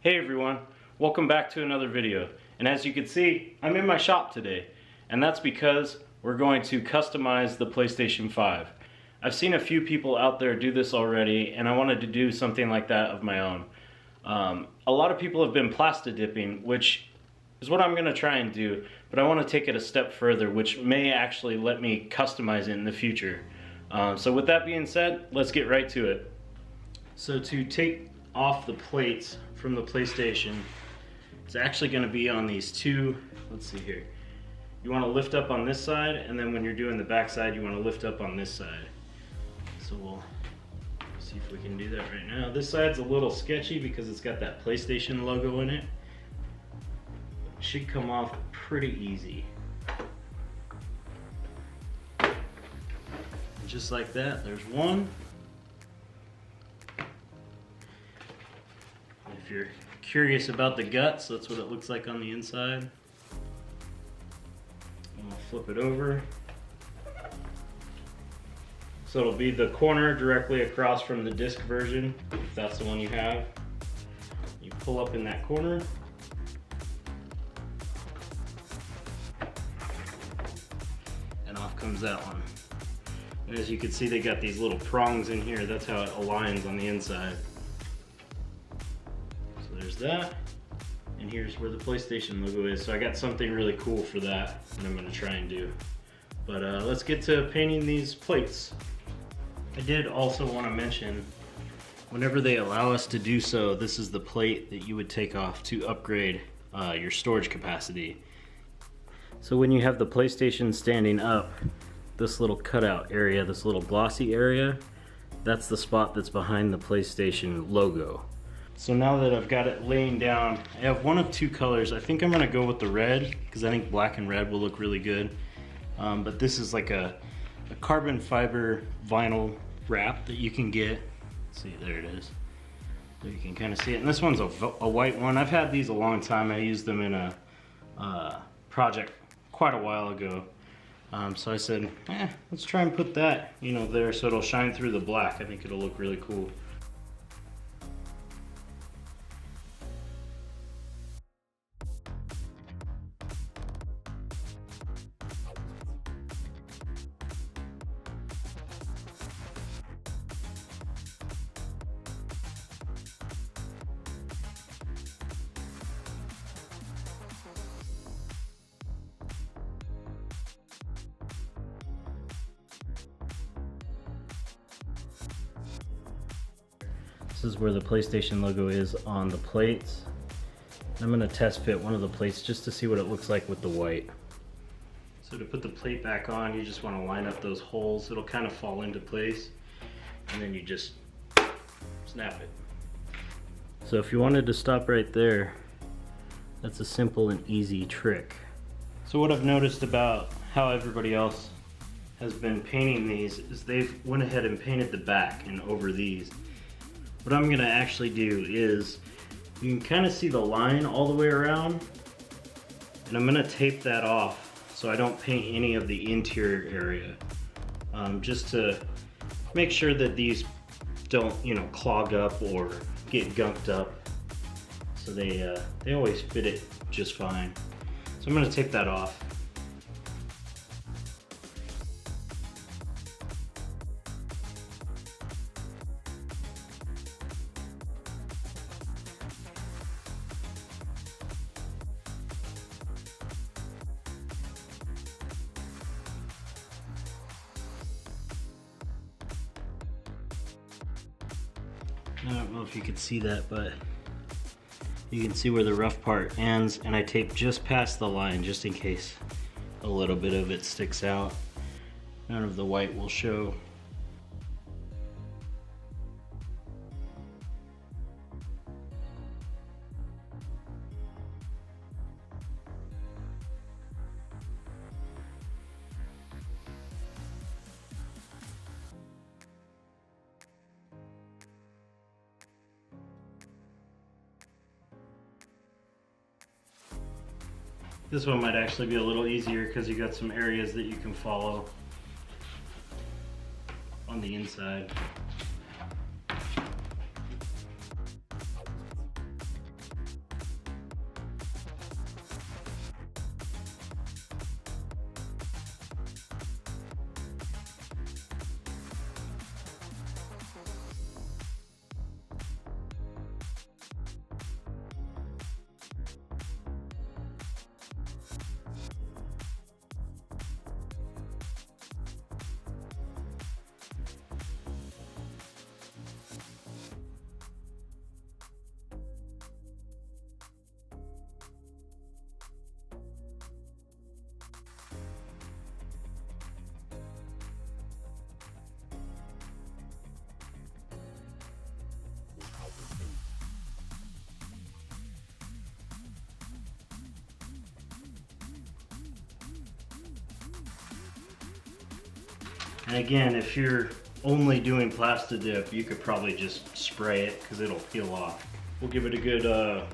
Hey everyone, welcome back to another video. And as you can see, I'm in my shop today. And that's because we're going to customize the PlayStation 5. I've seen a few people out there do this already, and I wanted to do something like that of my own. A lot of people have been plasti-dipping, which is what I'm going to try and do, but I want to take it a step further, which may actually let me customize it in the future. So with that being said, let's get right to it. So to take off the plates from the PlayStation, it's actually going to be on these two, let's see here. You want to lift up on this side, and then when you're doing the back side, you want to lift up on this side. So we'll see if we can do that right now. This side's a little sketchy because it's got that PlayStation logo in it. It should come off pretty easy. And just like that, there's one. If you're curious about the guts, that's what it looks like on the inside. And I'll flip it over. So it'll be the corner directly across from the disc version, if that's the one you have. You pull up in that corner. And off comes that one. And as you can see, they got these little prongs in here. That's how it aligns on the inside. So there's that. And here's where the PlayStation logo is. So I got something really cool for that I'm gonna try and do. But let's get to painting these plates. I did also want to mention, whenever they allow us to do so, this is the plate that you would take off to upgrade your storage capacity. So when you have the PlayStation standing up, this little cutout area, this little glossy area, that's the spot that's behind the PlayStation logo. So now that I've got it laying down, I have one of two colors. I think I'm going to go with the red, because I think black and red will look really good. But this is like a carbon fiber vinyl wrap that you can get. Let's see, there it is. So you can kind of see it. And this one's a white one. I've had these a long time. I used them in a project quite a while ago. So I said, let's try and put that, there so it'll shine through the black. I think it'll look really cool. This is where the PlayStation logo is on the plates. I'm going to test fit one of the plates just to see what it looks like with the white. So to put the plate back on, you just want to line up those holes. It'll kind of fall into place, and then you just snap it. So if you wanted to stop right there, that's a simple and easy trick. So what I've noticed about how everybody else has been painting these is they've went ahead and painted the back and over these. What I'm gonna actually do is, you can kind of see the line all the way around, and I'm gonna tape that off so I don't paint any of the interior area, just to make sure that these don't, clog up or get gunked up. So they always fit it just fine. So I'm gonna tape that off. I don't know if you can see that, but you can see where the rough part ends, and I tape just past the line just in case a little bit of it sticks out. None of the white will show. This one might actually be a little easier because you got some areas that you can follow on the inside. And again, if you're only doing plasti-dip, you could probably just spray it because it'll peel off. We'll give it a good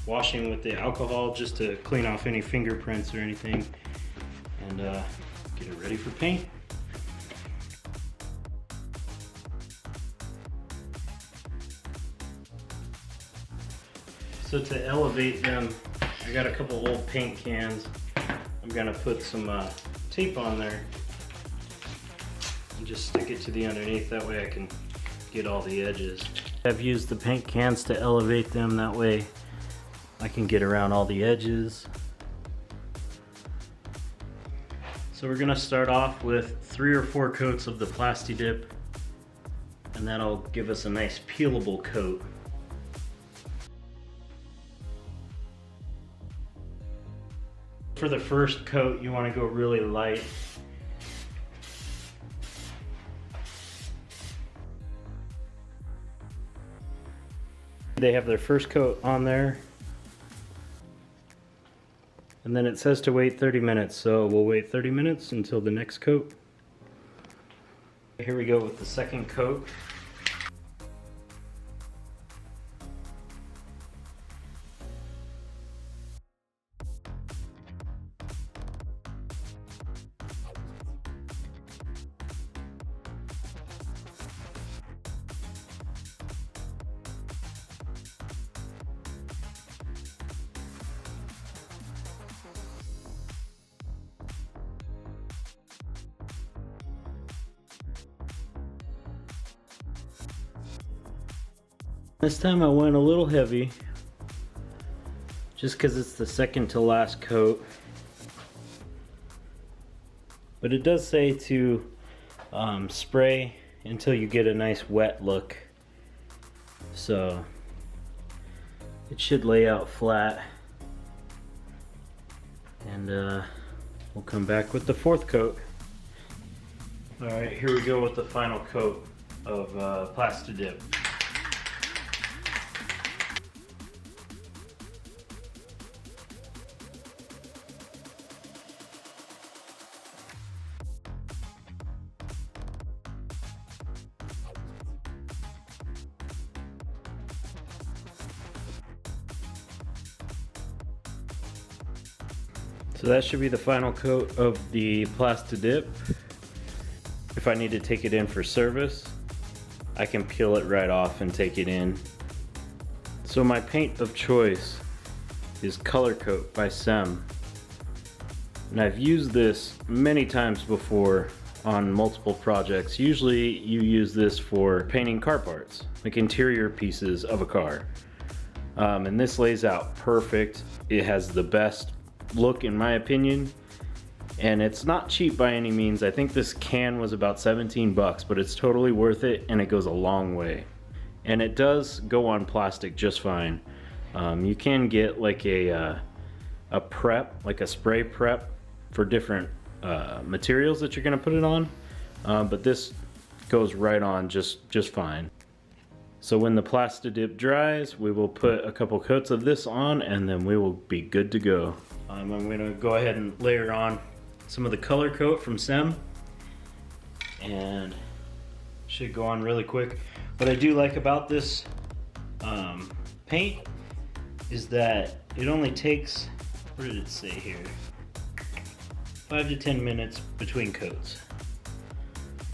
washing with the alcohol just to clean off any fingerprints or anything, and get it ready for paint. So to elevate them, I got a couple old paint cans. I'm gonna put some tape on there and just stick it to the underneath. That way I can get all the edges. I've used the paint cans to elevate them. That way I can get around all the edges. So we're gonna start off with 3 or 4 coats of the plasti-dip, and that'll give us a nice peelable coat. For the first coat, you want to go really light. They have their first coat on there, and then it says to wait 30 minutes, so we'll wait 30 minutes until the next coat. Here we go with the second coat. This time I went a little heavy, just because it's the second to last coat. But it does say to spray until you get a nice wet look. So it should lay out flat. And we'll come back with the fourth coat. Alright, here we go with the final coat of plasti-dip. So that should be the final coat of the plasti-dip. If I need to take it in for service, I can peel it right off and take it in. So my paint of choice is Color Coat by Siine. And I've used this many times before on multiple projects. Usually you use this for painting car parts, like interior pieces of a car. And this lays out perfect. It has the best look in my opinion, and it's not cheap by any means. I think this can was about 17 bucks, but it's totally worth it, and it goes a long way. And it does go on plastic just fine. You can get like a prep, like a spray prep for different materials that you're gonna put it on, but this goes right on just fine. So when the plasti-dip dries, we will put a couple coats of this on, and then we will be good to go. I'm going to go ahead and layer on some of the Color Coat from Siine, and should go on really quick. What I do like about this paint is that it only takes, what did it say here, 5 to 10 minutes between coats.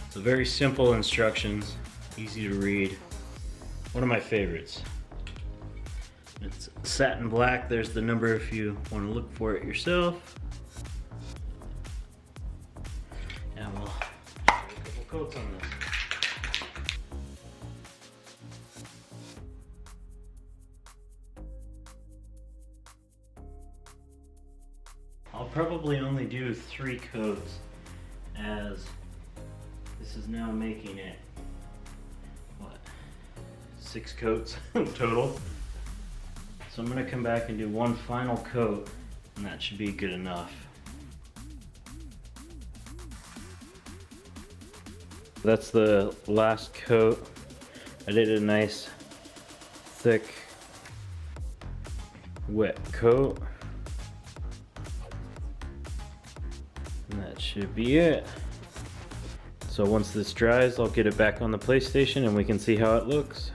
So very simple instructions, easy to read. One of my favorites. It's satin black. There's the number if you want to look for it yourself. And we'll put a couple coats on this. I'll probably only do 3 coats, as this is now making it, what, 6 coats total. So I'm going to come back and do one final coat, and that should be good enough. That's the last coat. I did a nice thick wet coat, and that should be it. So once this dries, I'll get it back on the PlayStation and we can see how it looks.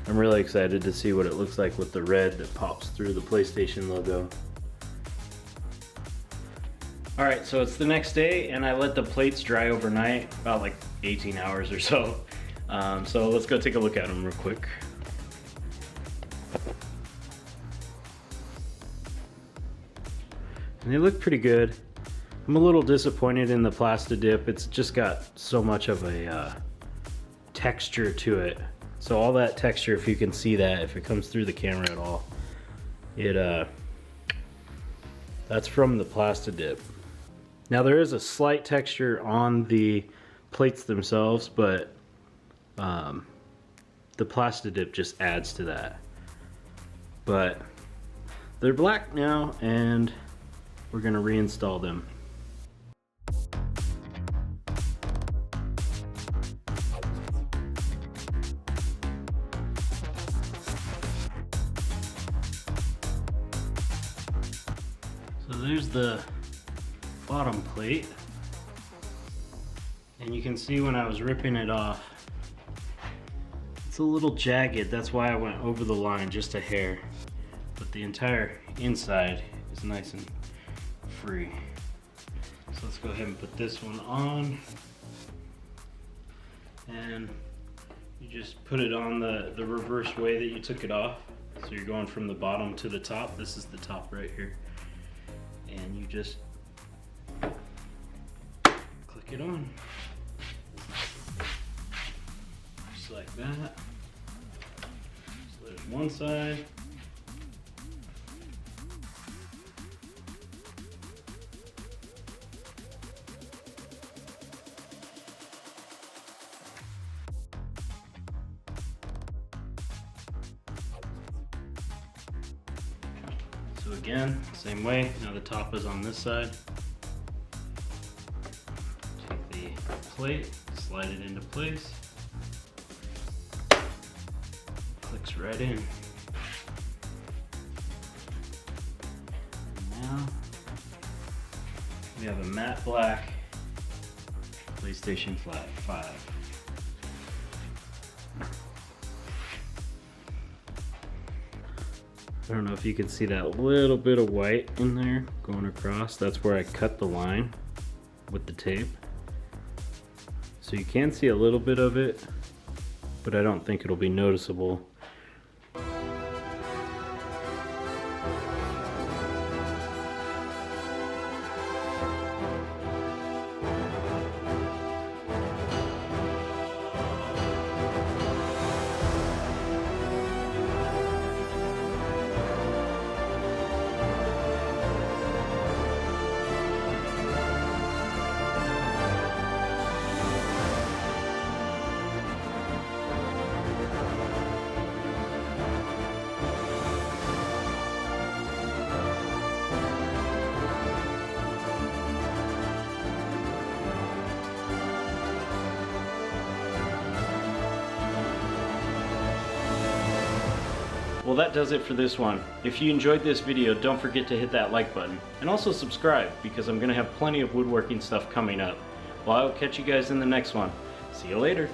I'm really excited to see what it looks like with the red that pops through the PlayStation logo. Alright, so it's the next day and I let the plates dry overnight, about like 18 hours or so. So let's go take a look at them real quick. And they look pretty good. I'm a little disappointed in the plasti-dip. It's just got so much of a texture to it. So all that texture, if you can see that, if it comes through the camera at all, that's from the plasti-dip. Now there is a slight texture on the plates themselves, but the plasti-dip just adds to that. But they're black now and we're gonna reinstall them. So there's the bottom plate, and you can see when I was ripping it off, it's a little jagged. That's why I went over the line just a hair, but the entire inside is nice and free. So let's go ahead and put this one on, and you just put it on the reverse way that you took it off. So you're going from the bottom to the top. This is the top right here. And you just click it on. Just like that. So there's one side. So again, same way, now the top is on this side. Take the plate, slide it into place. Clicks right in. And now we have a matte black PlayStation 5. I don't know if you can see that little bit of white in there going across. That's where I cut the line with the tape. So you can see a little bit of it, but I don't think it'll be noticeable. Well, that does it for this one. If you enjoyed this video, don't forget to hit that like button. And also subscribe, because I'm going to have plenty of woodworking stuff coming up. Well, I'll catch you guys in the next one. See you later.